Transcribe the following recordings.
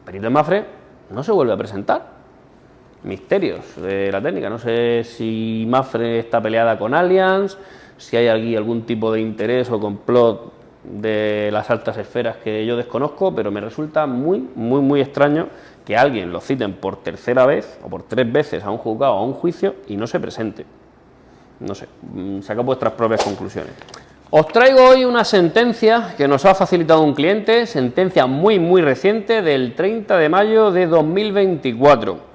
perito de Mapfre no se vuelve a presentar. Misterios de la técnica, no sé si Mapfre está peleada con Allianz, si hay aquí algún tipo de interés o complot de las altas esferas que yo desconozco, pero me resulta muy extraño que alguien lo citen por tercera vez o por 3 veces a un juzgado o a un juicio y no se presente. No sé, sacad vuestras propias conclusiones. Os traigo hoy una sentencia que nos ha facilitado un cliente, sentencia muy reciente del 30 de mayo de 2024.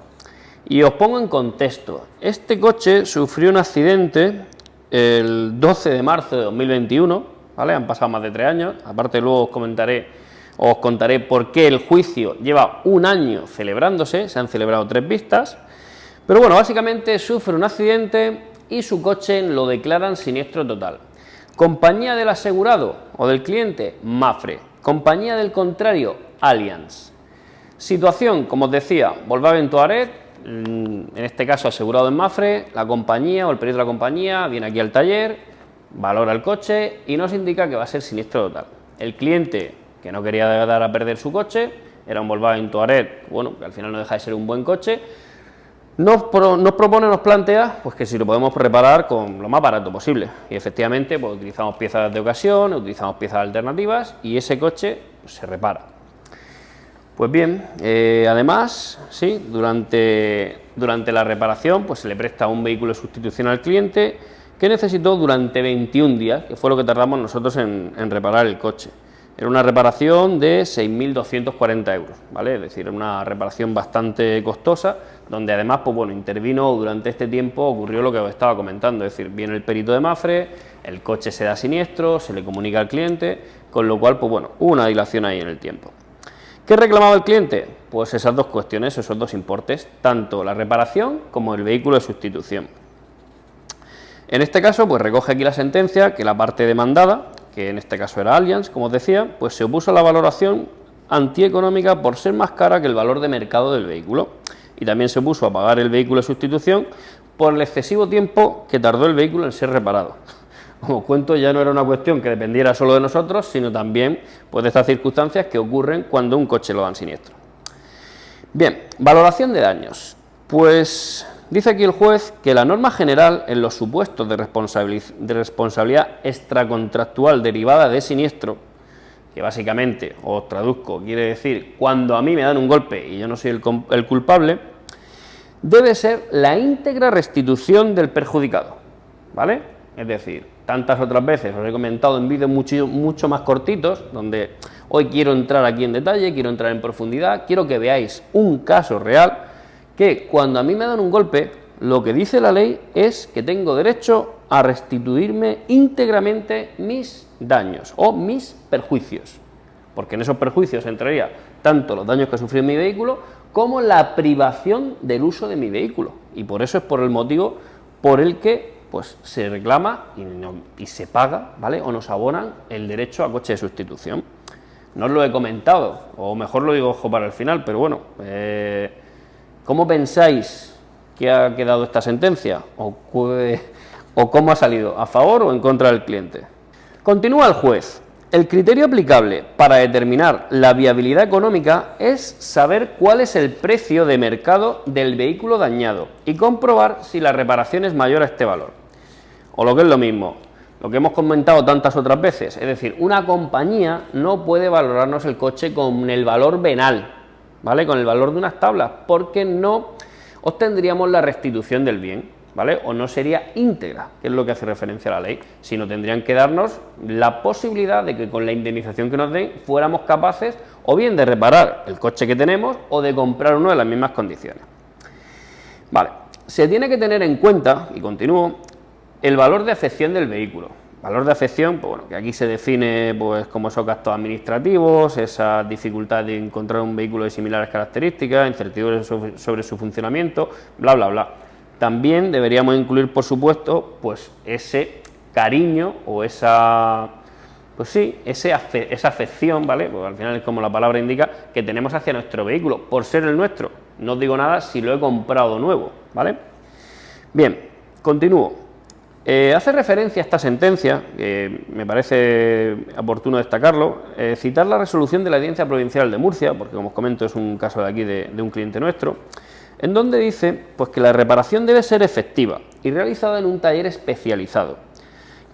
Y os pongo en contexto. Este coche sufrió un accidente el 12 de marzo de 2021, ¿vale? Han pasado más de 3 años. Aparte luego os contaré por qué el juicio lleva 1 año celebrándose, se han celebrado 3 vistas. Pero bueno, básicamente sufre un accidente y su coche lo declaran siniestro total. Compañía del asegurado o del cliente, Mapfre. Compañía del contrario, Allianz. Situación, como os decía, Volkswagen Touareg, en este caso asegurado en Mapfre, la compañía o el perito de la compañía viene aquí al taller, valora el coche y nos indica que va a ser siniestro total. El cliente, que no quería dar a perder su coche, era un Volkswagen Touareg, bueno, que al final no deja de ser un buen coche, nos plantea pues que si lo podemos reparar con lo más barato posible. Y efectivamente pues utilizamos piezas de ocasión, utilizamos piezas alternativas y ese coche pues, se repara. Pues bien, además, sí, durante la reparación pues se le presta un vehículo de sustitución al cliente que necesitó durante 21 días, que fue lo que tardamos nosotros en reparar el coche. Era una reparación de 6.240 euros, ¿vale? Es decir, una reparación bastante costosa, donde además, pues bueno, intervino durante este tiempo, ocurrió lo que os estaba comentando, es decir, viene el perito de Mapfre, el coche se da siniestro, se le comunica al cliente, con lo cual, pues bueno, hubo una dilación ahí en el tiempo. ¿Qué reclamaba el cliente? Pues esas 2 cuestiones, esos 2 importes, tanto la reparación como el vehículo de sustitución. En este caso, pues recoge aquí la sentencia que la parte demandada, que en este caso era Allianz, como os decía, pues se opuso a la valoración antieconómica por ser más cara que el valor de mercado del vehículo y también se opuso a pagar el vehículo de sustitución por el excesivo tiempo que tardó el vehículo en ser reparado. Como os cuento, ya no era una cuestión que dependiera solo de nosotros, sino también pues, de estas circunstancias que ocurren cuando un coche lo dan siniestro. Bien, valoración de daños. Pues dice aquí el juez que la norma general en los supuestos de responsabilidad extracontractual derivada de siniestro, que básicamente, os traduzco, quiere decir cuando a mí me dan un golpe y yo no soy el culpable, debe ser la íntegra restitución del perjudicado, ¿vale? Es decir, tantas otras veces os he comentado en vídeos mucho más cortitos, donde hoy quiero entrar aquí en detalle, quiero entrar en profundidad, quiero que veáis un caso real, que cuando a mí me dan un golpe, lo que dice la ley es que tengo derecho a restituirme íntegramente mis daños o mis perjuicios, porque en esos perjuicios entraría tanto los daños que sufrí en mi vehículo como la privación del uso de mi vehículo, y por eso es por el motivo por el que pues se reclama y se paga, ¿vale? O nos abonan el derecho a coche de sustitución. No os lo he comentado, o mejor lo digo ojo para el final, pero bueno, ¿cómo pensáis que ha quedado esta sentencia? ¿O cómo ha salido? ¿A favor o en contra del cliente? Continúa el juez. El criterio aplicable para determinar la viabilidad económica es saber cuál es el precio de mercado del vehículo dañado y comprobar si la reparación es mayor a este valor. O lo que es lo mismo, lo que hemos comentado tantas otras veces, es decir, una compañía no puede valorarnos el coche con el valor venal, ¿vale? Con el valor de unas tablas, porque no obtendríamos la restitución del bien, ¿vale? O no sería íntegra, que es lo que hace referencia a la ley, sino tendrían que darnos la posibilidad de que con la indemnización que nos den fuéramos capaces o bien de reparar el coche que tenemos o de comprar uno de las mismas condiciones. Vale, se tiene que tener en cuenta, y continúo, el valor de afección del vehículo. Valor de afección, pues bueno, que aquí se define pues como esos gastos administrativos, esa dificultad de encontrar un vehículo de similares características, incertidumbres sobre su funcionamiento, bla, bla, bla. También deberíamos incluir, por supuesto, pues ese cariño o esa, pues sí, esa afección, ¿vale? Pues al final es como la palabra indica, que tenemos hacia nuestro vehículo, por ser el nuestro. No os digo nada si lo he comprado nuevo, ¿vale? Bien, continúo. Hace referencia a esta sentencia, que me parece oportuno destacarlo, citar la resolución de la Audiencia Provincial de Murcia, porque como os comento es un caso de aquí de un cliente nuestro, en donde dice pues, que la reparación debe ser efectiva y realizada en un taller especializado,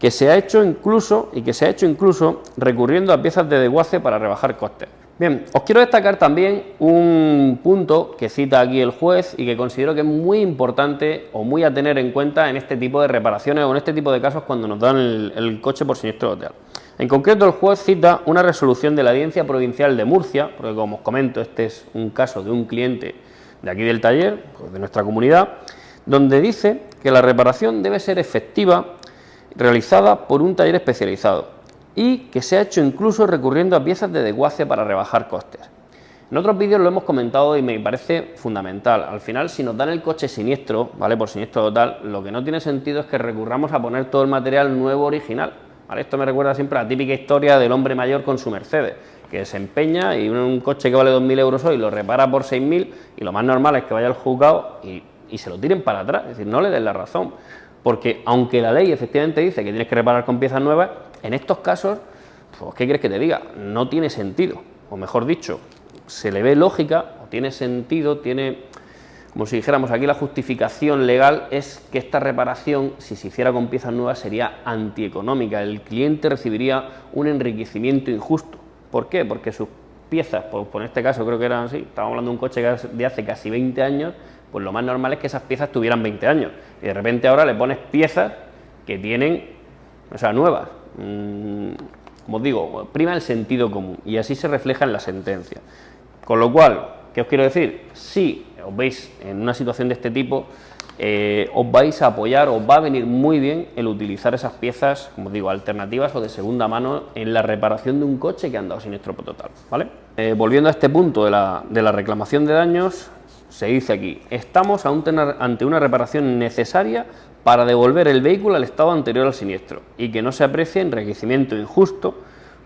que se ha hecho incluso recurriendo a piezas de desguace para rebajar costes. Bien, os quiero destacar también un punto que cita aquí el juez y que considero que es muy importante o muy a tener en cuenta en este tipo de reparaciones o en este tipo de casos cuando nos dan el coche por siniestro total. En concreto, el juez cita una resolución de la Audiencia Provincial de Murcia, porque como os comento, este es un caso de un cliente de aquí del taller, pues de nuestra comunidad, donde dice que la reparación debe ser efectiva, realizada por un taller especializado, y que se ha hecho incluso recurriendo a piezas de desguace para rebajar costes. En otros vídeos lo hemos comentado y me parece fundamental. Al final, si nos dan el coche siniestro, ¿vale? Por siniestro total, lo que no tiene sentido es que recurramos a poner todo el material nuevo original, ¿vale? Esto me recuerda siempre a la típica historia del hombre mayor con su Mercedes, que se empeña y un coche que vale 2.000 euros hoy lo repara por 6.000 y lo más normal es que vaya al juzgado y se lo tiren para atrás, es decir, no le den la razón. Porque aunque la ley efectivamente dice que tienes que reparar con piezas nuevas, en estos casos, pues, ¿qué quieres que te diga? No tiene sentido, o mejor dicho, se le ve lógica, o tiene sentido, tiene, como si dijéramos aquí, la justificación legal es que esta reparación, si se hiciera con piezas nuevas, sería antieconómica, el cliente recibiría un enriquecimiento injusto. ¿Por qué? Porque sus piezas, pues en este caso creo que eran así, estábamos hablando de un coche de hace casi 20 años, pues lo más normal es que esas piezas tuvieran 20 años, y de repente ahora le pones piezas que tienen, o sea, nuevas. Como os digo, prima el sentido común, y así se refleja en la sentencia. Con lo cual, ¿qué os quiero decir? Si os veis en una situación de este tipo, os vais a apoyar, os va a venir muy bien el utilizar esas piezas, como os digo, alternativas o de segunda mano en la reparación de un coche que ha andado siniestro total, ¿vale? Volviendo a este punto de la reclamación de daños, se dice aquí, estamos ante una reparación necesaria para devolver el vehículo al estado anterior al siniestro y que no se aprecie enriquecimiento injusto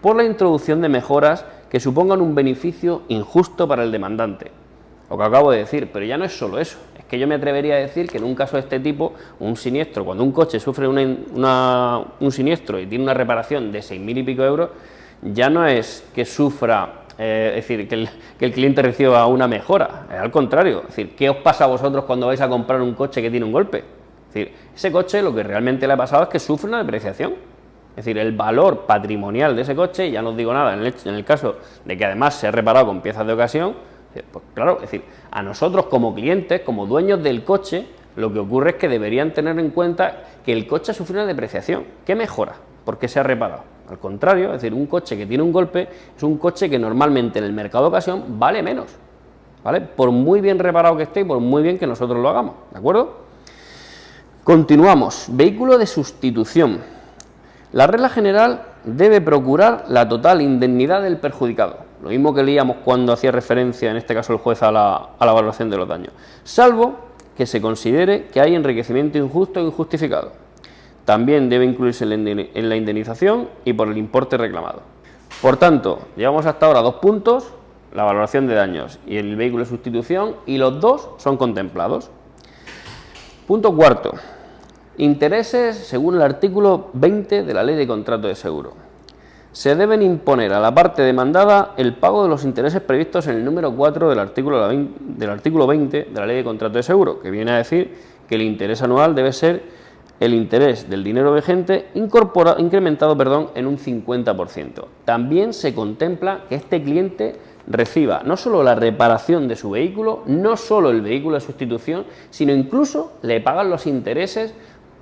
por la introducción de mejoras que supongan un beneficio injusto para el demandante. Lo que acabo de decir, pero ya no es solo eso, es que yo me atrevería a decir que en un caso de este tipo, un siniestro, cuando un coche sufre un siniestro y tiene una reparación de 6.000 y pico euros, ya no es que sufra, es decir, que el cliente reciba una mejora, al contrario, es decir, ¿qué os pasa a vosotros cuando vais a comprar un coche que tiene un golpe? Es decir, ese coche lo que realmente le ha pasado es que sufre una depreciación, es decir, el valor patrimonial de ese coche, ya no os digo nada, en el caso de que además se ha reparado con piezas de ocasión, pues claro, es decir, a nosotros como clientes, como dueños del coche, lo que ocurre es que deberían tener en cuenta que el coche ha sufrido una depreciación. ¿Qué mejora? Porque se ha reparado. Al contrario, es decir, un coche que tiene un golpe es un coche que normalmente en el mercado de ocasión vale menos, ¿vale? Por muy bien reparado que esté y por muy bien que nosotros lo hagamos, ¿de acuerdo? Continuamos. Vehículo de sustitución. La regla general debe procurar la total indemnidad del perjudicado. Lo mismo que leíamos cuando hacía referencia, en este caso el juez, a la valoración de los daños. Salvo que se considere que hay enriquecimiento injusto e injustificado. También debe incluirse en la indemnización y por el importe reclamado. Por tanto, llevamos hasta ahora 2 puntos, la valoración de daños y el vehículo de sustitución, y los dos son contemplados. Punto cuarto. Intereses según el artículo 20 de la Ley de Contrato de Seguro. Se deben imponer a la parte demandada el pago de los intereses previstos en el número 4 del artículo 20 de la Ley de Contrato de Seguro, que viene a decir que el interés anual debe ser el interés del dinero vigente incrementado en un 50%. También se contempla que este cliente reciba no solo la reparación de su vehículo, no solo el vehículo de sustitución, sino incluso le pagan los intereses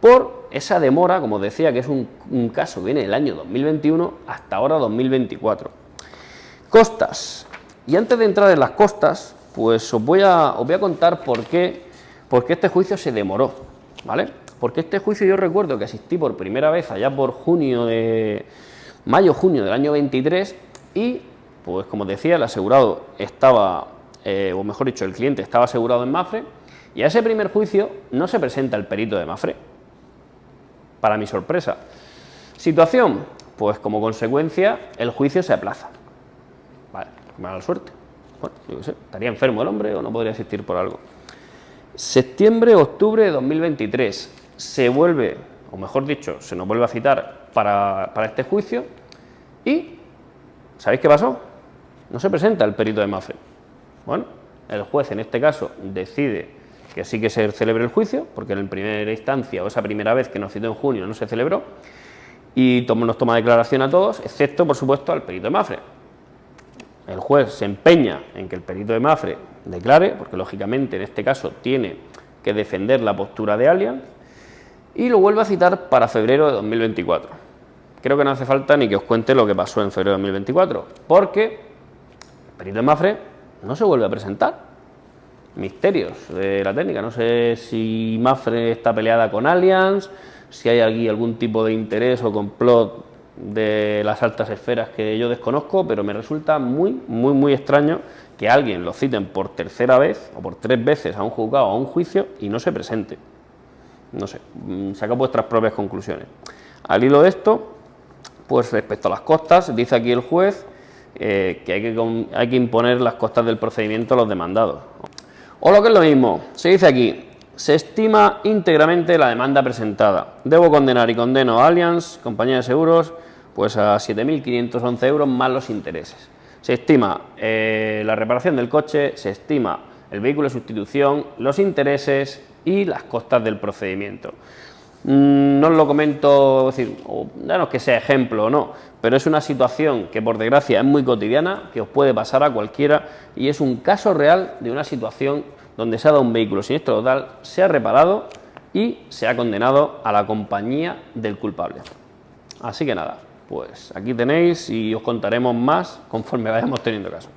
por esa demora, como decía, que es un caso que viene del año 2021 hasta ahora 2024. Costas. Y antes de entrar en las costas, pues os voy a contar por qué este juicio se demoró, ¿vale? Porque este juicio yo recuerdo que asistí por primera vez allá por mayo-junio del año 23 y, pues como decía, el asegurado estaba, o mejor dicho, el cliente estaba asegurado en Mapfre, y a ese primer juicio no se presenta el perito de Mapfre, para mi sorpresa. Situación, pues como consecuencia el juicio se aplaza. Vale, mala suerte. Bueno, yo qué sé, estaría enfermo el hombre o no podría asistir por algo. Septiembre-octubre de 2023 se vuelve o mejor dicho, se nos vuelve a citar para este juicio y ¿sabéis qué pasó? No se presenta el perito de Mapfre. Bueno, el juez en este caso decide que sí que se celebre el juicio, porque en primera instancia o esa primera vez que nos citó en junio no se celebró, y nos toma declaración a todos, excepto por supuesto al perito de Mapfre. El juez se empeña en que el perito de Mapfre declare, porque lógicamente en este caso tiene que defender la postura de Allianz, y lo vuelve a citar para febrero de 2024. Creo que no hace falta ni que os cuente lo que pasó en febrero de 2024, porque el perito de Mapfre no se vuelve a presentar. Misterios de la técnica, no sé si Mapfre está peleada con Allianz, si hay aquí algún tipo de interés o complot de las altas esferas que yo desconozco, pero me resulta muy extraño que alguien lo citen por tercera vez o por 3 veces a un juzgado o a un juicio y no se presente. No sé, sacad vuestras propias conclusiones. Al hilo de esto, pues respecto a las costas, dice aquí el juez que hay que imponer las costas del procedimiento a los demandados. O lo que es lo mismo, se dice aquí, se estima íntegramente la demanda presentada. Debo condenar y condeno a Allianz, compañía de seguros, pues a 7.511 euros más los intereses. Se estima la reparación del coche, se estima el vehículo de sustitución, los intereses y las costas del procedimiento. No os lo comento, es decir, no es que sea ejemplo o no, pero es una situación que por desgracia es muy cotidiana, que os puede pasar a cualquiera y es un caso real de una situación donde se ha dado un vehículo siniestro total, se ha reparado y se ha condenado a la compañía del culpable. Así que nada, pues aquí tenéis y os contaremos más conforme vayamos teniendo caso.